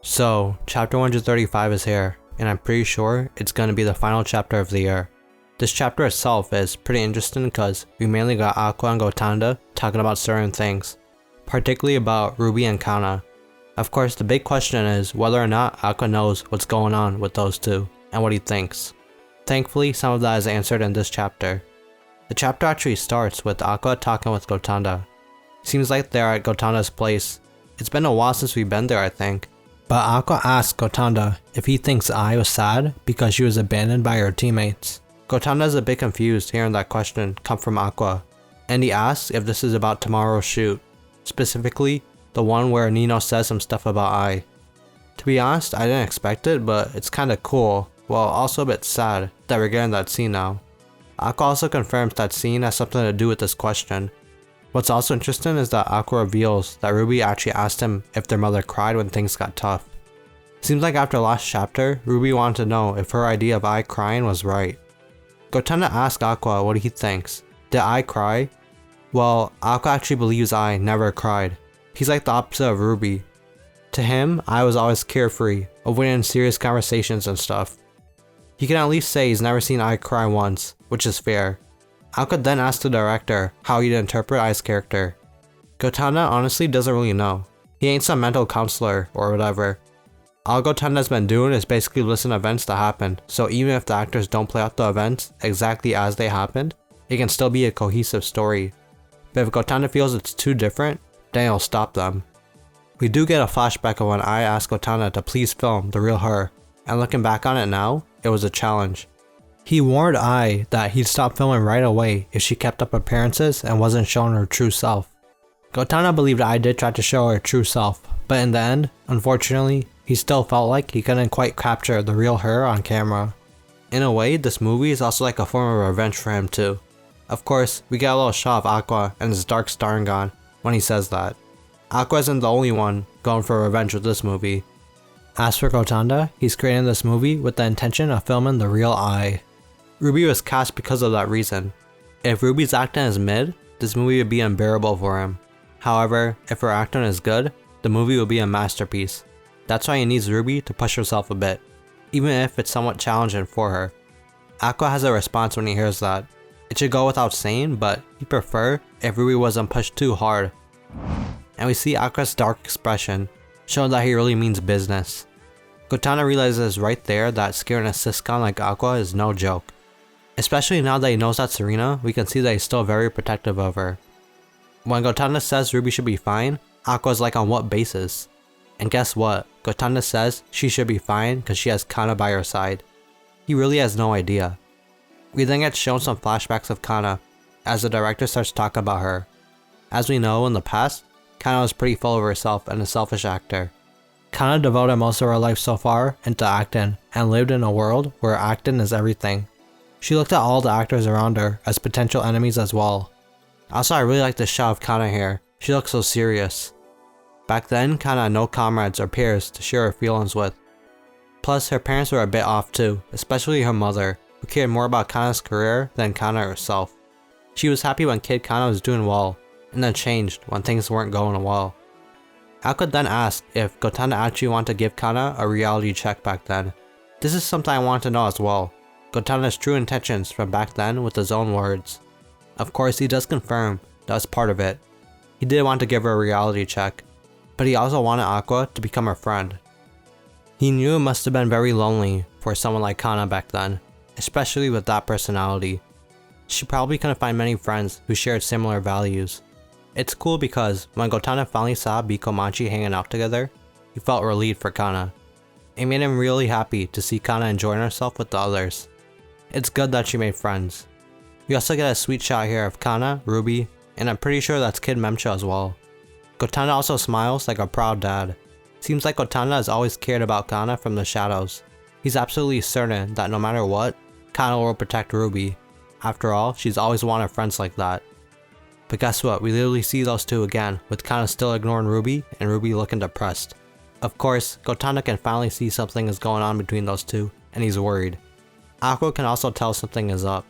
So, chapter 135 is here, and I'm pretty sure it's gonna be the final chapter of the year. This chapter itself is pretty interesting because we mainly got Aqua and Gotanda talking about certain things, particularly about Ruby and Kana. Of course, the big question is whether or not Aqua knows what's going on with those two, and what he thinks. Thankfully, some of that is answered in this chapter. The chapter actually starts with Aqua talking with Gotanda. Seems like they're at Gotanda's place. It's been a while since we've been there, I think. But Aqua asks Gotanda if he thinks Ai was sad because she was abandoned by her teammates. Gotanda is a bit confused hearing that question come from Aqua, and he asks if this is about tomorrow's shoot, specifically the one where Nino says some stuff about Ai. To be honest, I didn't expect it, but it's kinda cool, while also a bit sad that we're getting that scene now. Aqua also confirms that scene has something to do with this question. What's also interesting is that Aqua reveals that Ruby actually asked him if their mother cried when things got tough. Seems like after last chapter, Ruby wanted to know if her idea of Ai crying was right. Gotanda asks Aqua what he thinks. Did Ai cry? Well, Aqua actually believes Ai never cried. He's like the opposite of Ruby. To him, Ai was always carefree, avoiding serious conversations and stuff. He can at least say he's never seen Ai cry once, which is fair. Aqua then asks the director how he'd interpret Ai's character. Gotanda honestly doesn't really know. He ain't some mental counselor or whatever. All Gotanda's been doing is basically listen to events that happened, so even if the actors don't play out the events exactly as they happened, it can still be a cohesive story. But if Gotanda feels it's too different, then he'll stop them. We do get a flashback of when Ai asked Gotanda to please film the real her, and looking back on it now, it was a challenge. He warned Ai that he'd stop filming right away if she kept up appearances and wasn't showing her true self. Gotanda believed Ai did try to show her true self, but in the end, unfortunately, he still felt like he couldn't quite capture the real her on camera. In a way, this movie is also like a form of revenge for him too. Of course, we get a little shot of Aqua and his dark Staringan when he says that. Aqua isn't the only one going for revenge with this movie. As for Gotanda, he's creating this movie with the intention of filming the real Ai. Ruby was cast because of that reason. If Ruby's acting is mid, this movie would be unbearable for him. However, if her acting is good, the movie will be a masterpiece. That's why he needs Ruby to push herself a bit, even if it's somewhat challenging for her. Aqua has a response when he hears that. It should go without saying, but he'd prefer if Ruby wasn't pushed too hard. And we see Aqua's dark expression, showing that he really means business. Gotanda realizes right there that scaring a siscon like Aqua is no joke. Especially now that he knows that's Serena, we can see that he's still very protective of her. When Gotanda says Ruby should be fine, Aqua's like, on what basis? And guess what? Gotanda says she should be fine because she has Kana by her side. He really has no idea. We then get shown some flashbacks of Kana as the director starts talking about her. As we know, in the past, Kana was pretty full of herself and a selfish actor. Kana devoted most of her life so far into acting and lived in a world where acting is everything. She looked at all the actors around her as potential enemies as well. Also, I really like the shot of Kana here. She looks so serious. Back then, Kana had no comrades or peers to share her feelings with. Plus, her parents were a bit off too, especially her mother, who cared more about Kana's career than Kana herself. She was happy when Kid Kana was doing well, and then changed when things weren't going well. Aqua then asked if Gotanda actually wanted to give Kana a reality check back then. This is something I want to know as well. Gotanda's true intentions from back then with his own words. Of course, he does confirm that was part of it. He did want to give her a reality check, but he also wanted Aqua to become her friend. He knew it must have been very lonely for someone like Kana back then, especially with that personality. She probably couldn't find many friends who shared similar values. It's cool because when Gotanda finally saw Biko Manchi hanging out together, he felt relieved for Kana. It made him really happy to see Kana enjoying herself with the others. It's good that she made friends. We also get a sweet shot here of Kana, Ruby, and I'm pretty sure that's Kid Memcha as well. Gotanda also smiles like a proud dad. Seems like Gotanda has always cared about Kana from the shadows. He's absolutely certain that no matter what, Kana will protect Ruby. After all, she's always wanted friends like that. But guess what, we literally see those two again, with Kana still ignoring Ruby and Ruby looking depressed. Of course, Gotanda can finally see something is going on between those two, and he's worried. Aqua can also tell something is up.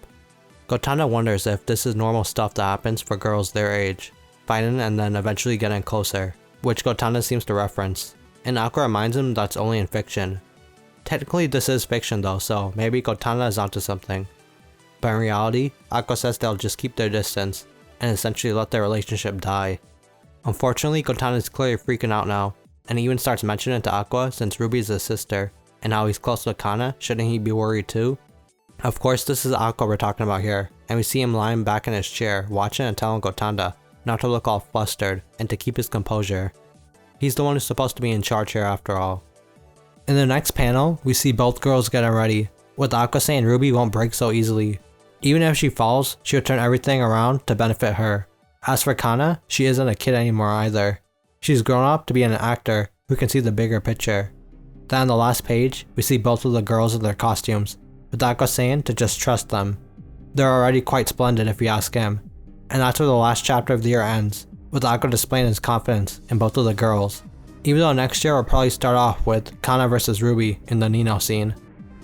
Gotanda wonders if this is normal stuff that happens for girls their age, fighting and then eventually getting closer, which Gotanda seems to reference. and Aqua reminds him that's only in fiction. Technically this is fiction though, so maybe Gotanda is onto something. But in reality, Aqua says they'll just keep their distance, and essentially let their relationship die. Unfortunately, Gotanda is clearly freaking out now, and he even starts mentioning it to Aqua since Ruby is his sister, and how he's close to Kana, shouldn't he be worried too? Of course this is Aqua we're talking about here, and we see him lying back in his chair, watching and telling Gotanda not to look all flustered, and to keep his composure. He's the one who's supposed to be in charge here after all. In the next panel, we see both girls getting ready, with Aqua saying Ruby won't break so easily. Even if she falls, she'll turn everything around to benefit her. As for Kana, she isn't a kid anymore either. She's grown up to be an actor who can see the bigger picture. Then on the last page, we see both of the girls in their costumes, with Aqua saying to just trust them. They're already quite splendid if you ask him. And that's where the last chapter of the year ends, with Aqua displaying his confidence in both of the girls. Even though next year will probably start off with Kana vs Ruby in the Nino scene.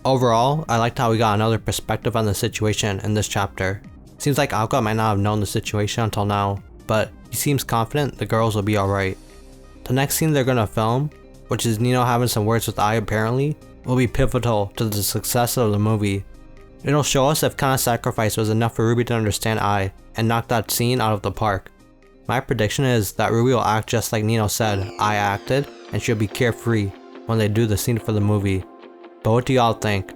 Overall, I liked how we got another perspective on the situation in this chapter. Seems like Aqua might not have known the situation until now, but he seems confident the girls will be alright. The next scene they're gonna film, which is Nino having some words with Ai apparently, will be pivotal to the success of the movie. It'll show us if Kana's sacrifice was enough for Ruby to understand Ai and knock that scene out of the park. My prediction is that Ruby will act just like Nino said Ai acted, and she'll be carefree when they do the scene for the movie. But what do y'all think?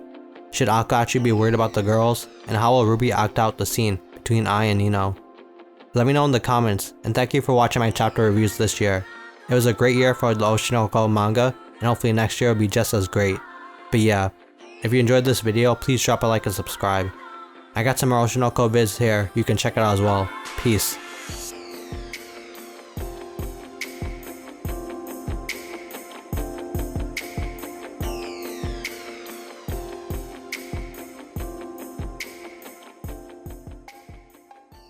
Should Aqua actually be worried about the girls, and how will Ruby act out the scene between Ai and Nino? Let me know in the comments, and thank you for watching my chapter reviews this year. It was a great year for the Oshi manga, and hopefully next year will be just as great. But yeah, if you enjoyed this video, please drop a like and subscribe. I got some more Oshi vids here, you can check it out as well. Peace.